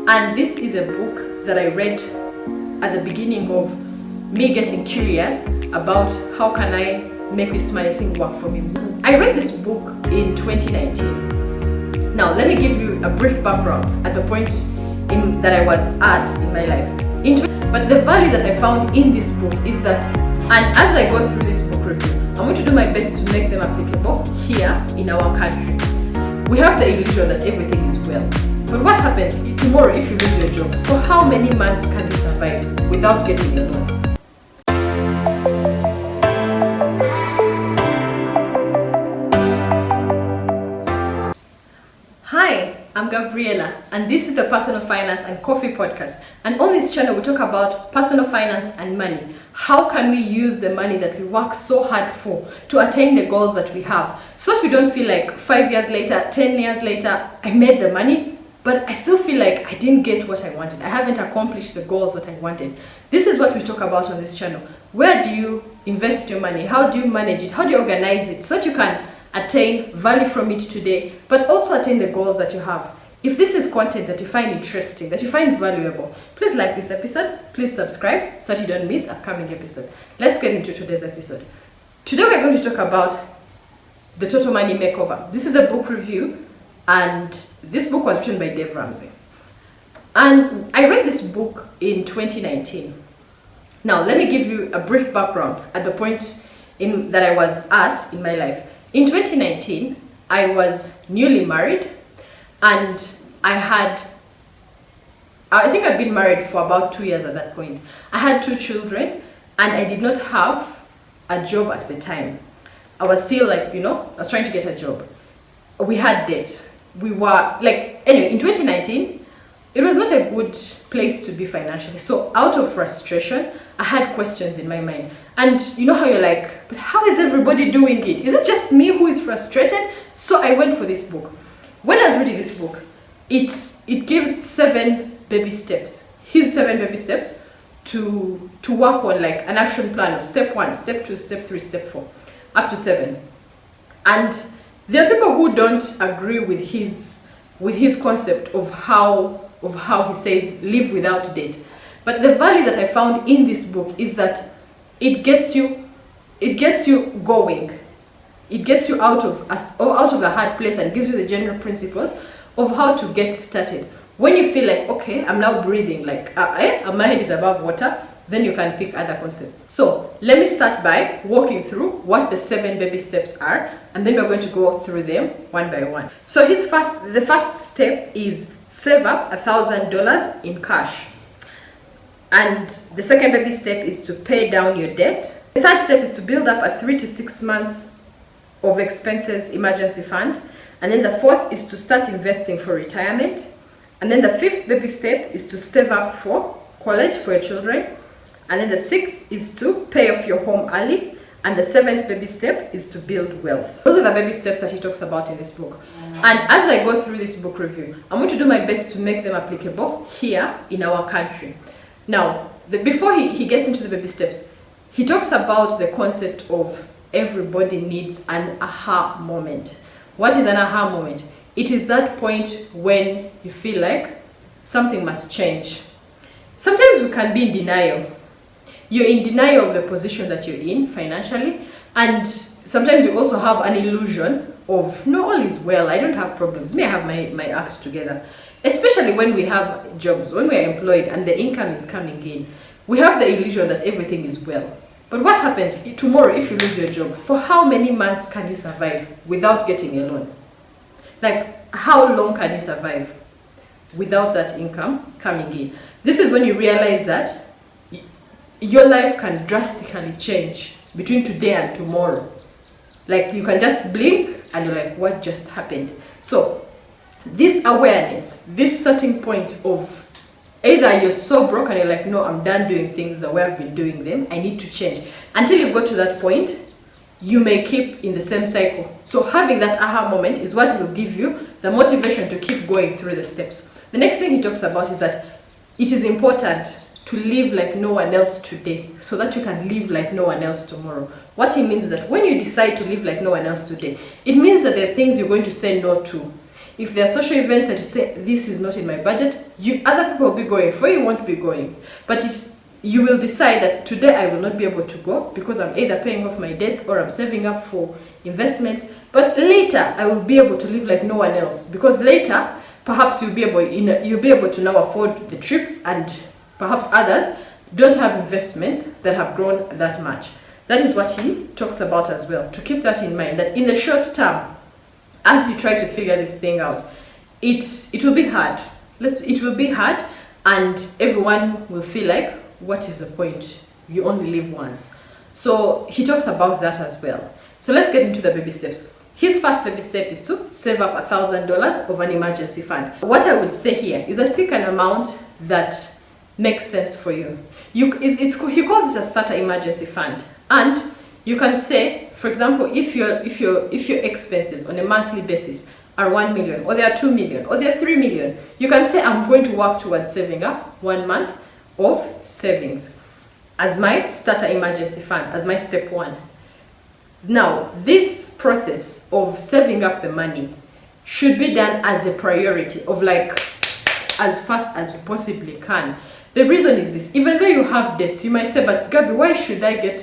And this is a book that I read at the beginning of me getting curious about how can I make this money thing work for me. I read this book in 2019. Now let me give you a brief background at the point that I was at in my life. But the value that I found in this book is that, and as I go through this book review, I'm going to do my best to make them applicable here in our country. We have the illusion that everything is well. But what happens tomorrow if you lose your job? For how many months can you survive without getting a loan? Hi, I'm Gabriela, and this is the Personal Finance and Coffee Podcast. And on this channel, we talk about personal finance and money. How can we use the money that we work so hard for to attain the goals that we have, so that we don't feel like 5 years later, 10 years later, I made the money, but I still feel like I didn't get what I wanted. I haven't accomplished the goals that I wanted. This is what we talk about on this channel. Where do you invest your money? How do you manage it? How do you organize it so that you can attain value from it today, but also attain the goals that you have? If this is content that you find interesting, that you find valuable, please like this episode, please subscribe so that you don't miss upcoming episode. Let's get into today's episode. Today we're going to talk about the Total Money Makeover. This is a book review, and this book was written by Dave Ramsey. And I read this book in 2019. Now let me give you a brief background at the point that I was at in my life. In 2019, I was newly married, and I think I'd been married for about 2 years at that point. I had 2 children, and I did not have a job at the time. I was still I was trying to get a job. We had debt. We were anyway, in 2019, it was not a good place to be financially. So out of frustration, I had questions in my mind. And you know how you're like, but how is everybody doing it? Is it just me who is frustrated? So I went for this book. When I was reading this book, it gives 7 baby steps. Here's 7 baby steps to work on, like an action plan of step 1, step 2, step 3, step 4, up to 7. And there are people who don't agree with his concept of how he says live without debt. But the value that I found in this book is that it gets you going. It gets you out of the hard place and gives you the general principles of how to get started. When you feel like, okay, I'm now breathing, my head is above water, then you can pick other concepts. So let me start by walking through what the 7 baby steps are, and then we're going to go through them one by one. So the first step is save up $1,000 in cash. And the second baby step is to pay down your debt. The third step is to build up a 3 to 6 months of expenses emergency fund. And then the fourth is to start investing for retirement. And then the 5th baby step is to save up for college for your children. And then the 6th is to pay off your home early. And the 7th baby step is to build wealth. Those are the baby steps that he talks about in this book. And as I go through this book review, I'm going to do my best to make them applicable here in our country. Now, before he gets into the baby steps, he talks about the concept of everybody needs an aha moment. What is an aha moment? It is that point when you feel like something must change. Sometimes we can be in denial. You're in denial of the position that you're in financially, and sometimes you also have an illusion of, no, all is well, I don't have problems, I have my act together. Especially when we have jobs, when we are employed and the income is coming in, we have the illusion that everything is well. But what happens tomorrow if you lose your job? For how many months can you survive without getting a loan? Like, how long can you survive without that income coming in? This is when you realize that your life can drastically change between today and tomorrow. Like, you can just blink and you're like, what just happened? So this awareness, this starting point of either you're so broke and you're like, no, I'm done doing things the way I've been doing them, I need to change. Until you go to that point, you may keep in the same cycle. So having that aha moment is what will give you the motivation to keep going through the steps. The next thing he talks about is that it is important to live like no one else today so that you can live like no one else tomorrow. What he means is that when you decide to live like no one else today, it means that there are things you're going to say no to. If there are social events that you say, this is not in my budget, other people will be going, for you won't be going. But you will decide that today I will not be able to go because I'm either paying off my debts or I'm saving up for investments. But later I will be able to live like no one else, because later perhaps you'll be able to now afford the trips, and perhaps others don't have investments that have grown that much. That is what he talks about as well, to keep that in mind, that in the short term, as you try to figure this thing out, it will be hard. It will be hard, and everyone will feel like, what is the point? You only live once. So he talks about that as well. So let's get into the baby steps. His first baby step is to save up $1,000 of an emergency fund. What I would say here is that pick an amount that makes sense for you. He calls it a starter emergency fund, and you can say, for example, if your expenses on a monthly basis are 1 million, or they are 2 million, or they are 3 million, you can say, I'm going to work towards saving up 1 month of savings as my starter emergency fund, as my step one. Now, this process of saving up the money should be done as a priority, of like as fast as you possibly can. The reason is this: even though you have debts, you might say, but Gabby, why should I get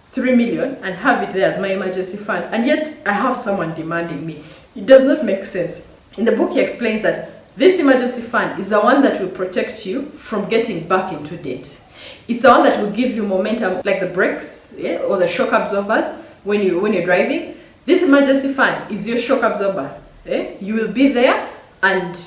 3 million and have it there as my emergency fund, and yet I have someone demanding me? It does not make sense. In the book, he explains that this emergency fund is the one that will protect you from getting back into debt. It's the one that will give you momentum, like the brakes, or the shock absorbers when you're driving. This emergency fund is your shock absorber. You will be there, and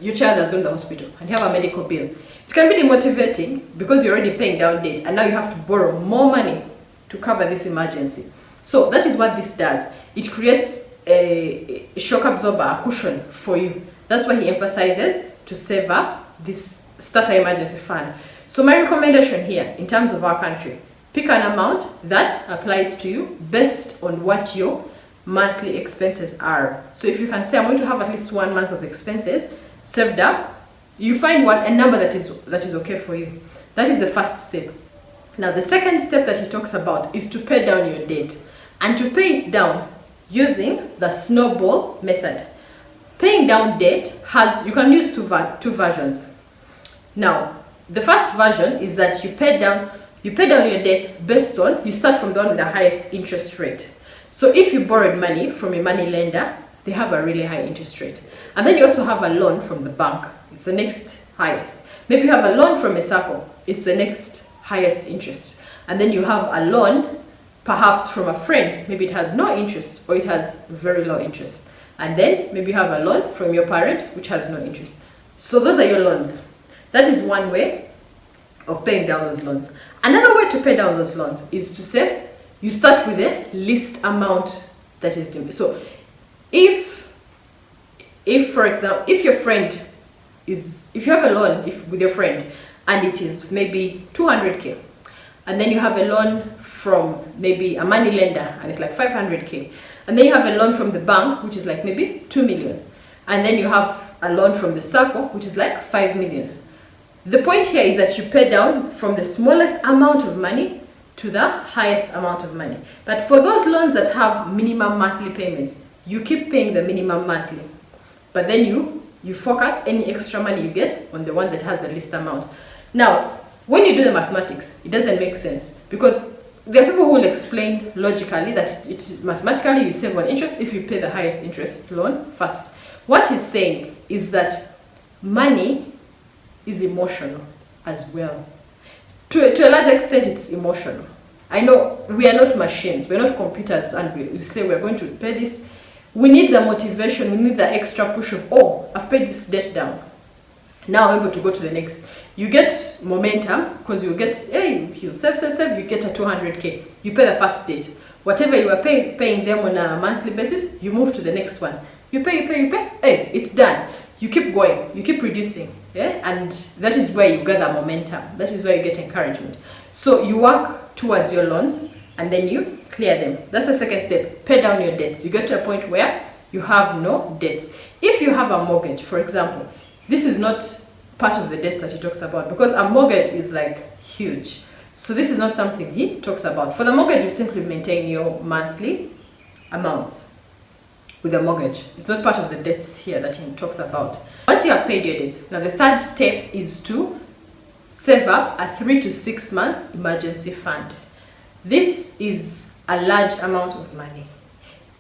your child has gone to the hospital and you have a medical bill. It can be demotivating because you're already paying down debt, and now you have to borrow more money to cover this emergency. So that is what this does. It creates a shock absorber, a cushion for you. That's why he emphasizes to save up this starter emergency fund. So my recommendation here, in terms of our country, pick an amount that applies to you based on what your monthly expenses are. So if you can say, I'm going to have at least 1 month of expenses saved up, you find a number that is okay for you. That is the first step. Now, the second step that he talks about is to pay down your debt, and to pay it down using the snowball method. Paying down debt you can use two versions. Now, the first version is that you pay down your debt based on, you start from the one with the highest interest rate. So if you borrowed money from a money lender, they have a really high interest rate. And then you also have a loan from the bank. It's the next highest. Maybe you have a loan from a circle. It's the next highest interest. And then you have a loan perhaps from a friend. Maybe it has no interest, or it has very low interest. And then maybe you have a loan from your parent which has no interest. So those are your loans. That is one way of paying down those loans. Another way to pay down those loans is to say you start with the least amount that is due. So if for example, if you have a loan with your friend and it is maybe 200k, and then you have a loan from maybe a money lender and it's like 500k, and then you have a loan from the bank which is like maybe 2 million, and then you have a loan from the circle which is like 5 million. The point here is that you pay down from the smallest amount of money to the highest amount of money. But for those loans that have minimum monthly payments, you keep paying the minimum monthly, but then you focus any extra money you get on the one that has the least amount. Now, when you do the mathematics, it doesn't make sense, because there are people who will explain logically that it's mathematically you save on interest if you pay the highest interest loan first. What he's saying is that money is emotional as well. To a large extent, it's emotional. I know we are not machines, we're not computers, and we say we're going to pay this. We need the motivation, we need the extra push of, oh, I've paid this debt down. Now I'm able to go to the next. You get momentum because you get, hey, you save, you get a 200k. You pay the first debt. Whatever you are paying them on a monthly basis, you move to the next one. You pay, hey, it's done. You keep going, you keep reducing, and that is where you gather momentum. That is where you get encouragement. So you work towards your loans and then you clear them. That's the second step. Pay down your debts. You get to a point where you have no debts. If you have a mortgage, for example, this is not part of the debts that he talks about, because a mortgage is like huge. So this is not something he talks about. For the mortgage, you simply maintain your monthly amounts. with a mortgage. It's not part of the debts here that he talks about. Once you have paid your debts, now the third step is to save up a 3 to 6 months emergency fund. This is a large amount of money.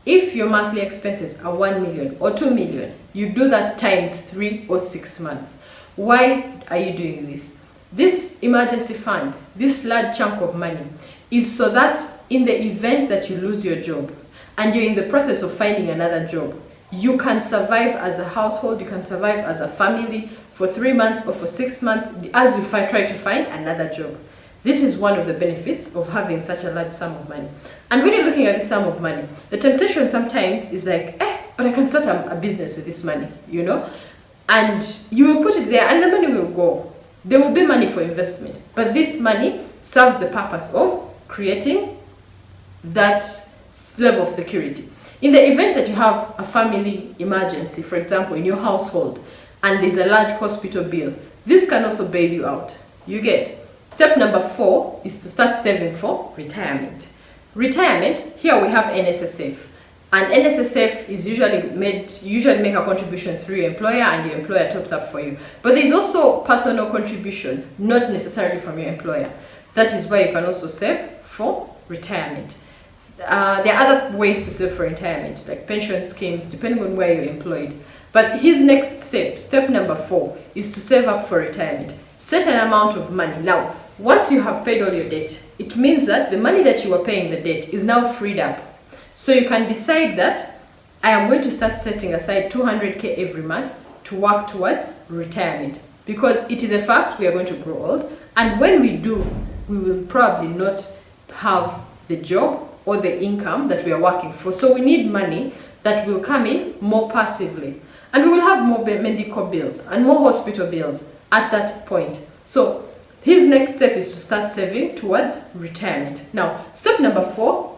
If your monthly expenses are 1 million or 2 million, you do that times 3 or 6 months. Why are you doing this? This emergency fund, this large chunk of money, is so that in the event that you lose your job and you're in the process of finding another job, you can survive as a household, you can survive as a family for 3 months or for 6 months as you try to find another job. This is one of the benefits of having such a large sum of money. And when you're looking at this sum of money, the temptation sometimes is like, but I can start a business with this money, you know? And you will put it there and the money will go. There will be money for investment, but this money serves the purpose of creating that level of security. In the event that you have a family emergency, for example, in your household, and there's a large hospital bill, this can also bail you out. You get. Step number 4 is to start saving for retirement. Retirement, here we have NSSF. And NSSF is usually make a contribution through your employer and your employer tops up for you. But there's also personal contribution, not necessarily from your employer. That is why you can also save for retirement. There are other ways to save for retirement, like pension schemes, depending on where you're employed. But his next step, step number 4, is to save up for retirement. Set an amount of money. Now, once you have paid all your debt, it means that the money that you were paying the debt is now freed up. So you can decide that I am going to start setting aside 200k every month to work towards retirement. Because it is a fact we are going to grow old, and when we do, we will probably not have the job or the income that we are working for. So we need money that will come in more passively. And we will have more medical bills and more hospital bills at that point. So his next step is to start saving towards retirement. Now, step number 4,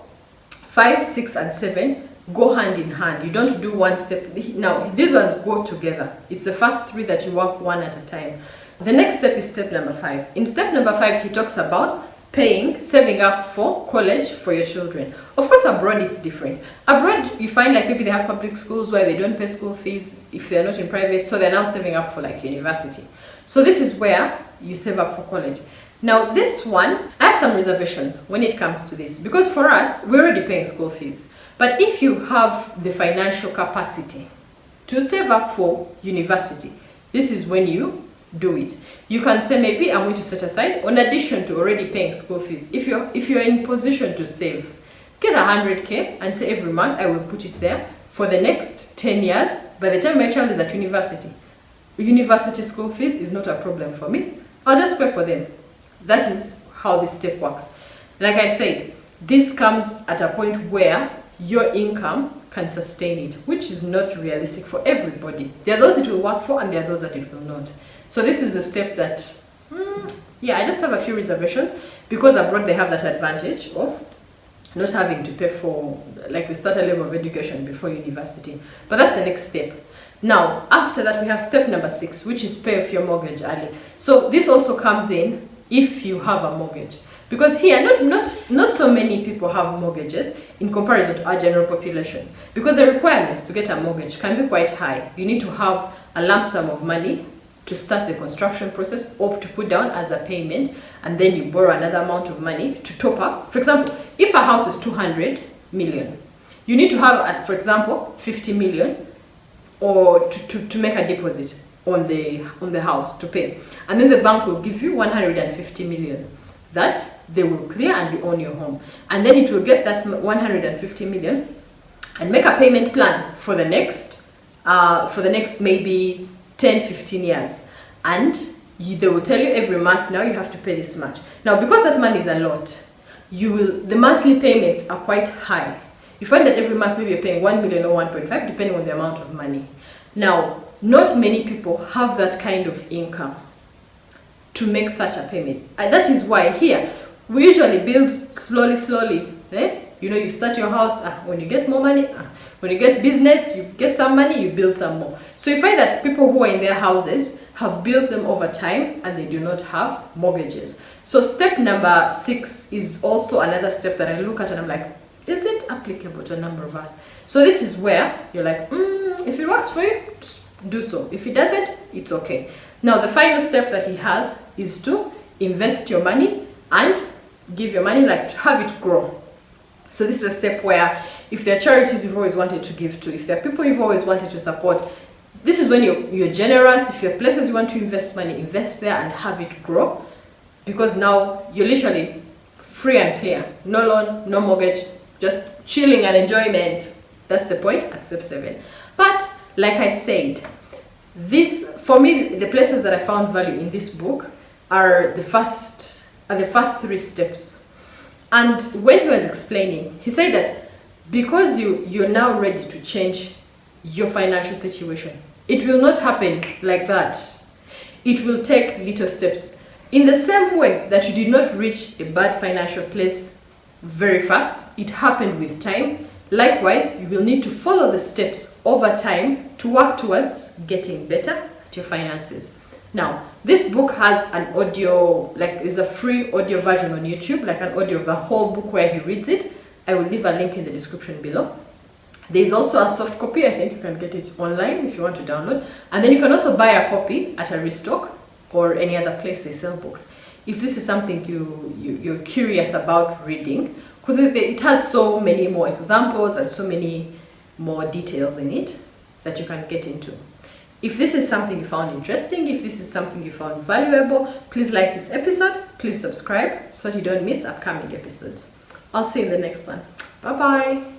5, 6, and 7 go hand in hand. You don't do one step. Now, these ones go together. It's the first 3 that you work one at a time. The next step is step number 5. In step number 5, he talks about saving up for college for your children. Of course, abroad it's different. Abroad, you find like maybe they have public schools where they don't pay school fees if they're not in private, so they're now saving up for like university. So this is where you save up for college. Now this one, I have some reservations when it comes to this, because for us, we're already paying school fees. But if you have the financial capacity to save up for university, this is when you do it. You can say, maybe I'm going to set aside, in addition to already paying school fees, if you're in position to save, get 100k and say every month I will put it there for the next 10 years. By the time my child is at university school fees is not a problem for me. I'll just pay for them. That is how this step works. Like I said, this comes at a point where your income can sustain it, which is not realistic for everybody. There are those it will work for and there are those that it will not. So this is a step that, I just have a few reservations, because abroad they have that advantage of not having to pay for like the starter level of education before university. But that's the next step. Now, after that, we have step number 6, which is pay off your mortgage early. So this also comes in if you have a mortgage. Because here, not so many people have mortgages in comparison to our general population. Because the requirements to get a mortgage can be quite high. You need to have a lump sum of money to start the construction process or to put down as a payment, and then you borrow another amount of money to top up. For example, if a house is 200 million, you need to have, for example, 50 million or to make a deposit on the house to pay. And then the bank will give you 150 million that they will clear and you own your home. And then it will get that 150 million and make a payment plan for the next maybe 10-15 years, and they will tell you every month now you have to pay this much. Now, because that money is a lot, the monthly payments are quite high. You find that every month maybe you're paying 1 million or 1.5 depending on the amount of money. Now, not many people have that kind of income to make such a payment, and that is why here we usually build slowly. You start your house, when you get more money, when you get business, you get some money, you build some more. So you find that people who are in their houses have built them over time and they do not have mortgages. So step number 6 is also another step that I look at and I'm like, is it applicable to a number of us. So this is where you're like, if it works for you, just do so. If it doesn't, it's okay. Now the final step that he has is to invest your money and give your money, like to have it grow. So this is a step where if there are charities you've always wanted to give to, if there are people you've always wanted to support, this is when you're generous. If there are places you want to invest money, invest there and have it grow, because now you're literally free and clear. No loan, no mortgage, just chilling and enjoyment. That's the point at step 7. But like I said, this, for me, the places that I found value in this book are the first 3 steps. And when he was explaining, he said that because you're now ready to change your financial situation, it will not happen like that. It will take little steps. In the same way that you did not reach a bad financial place very fast, it happened with time. Likewise, you will need to follow the steps over time to work towards getting better at your finances. Now, this book has an audio, like there's a free audio version on YouTube, like an audio of the whole book where he reads it. I will leave a link in the description below. There's also a soft copy. I think you can get it online if you want to download. And then you can also buy a copy at a restock or any other place they sell books. If this is something you're curious about reading, because it has so many more examples and so many more details in it that you can get into. If this is something you found interesting, if this is something you found valuable, please like this episode, please subscribe so that you don't miss upcoming episodes. I'll see you in the next one. Bye bye.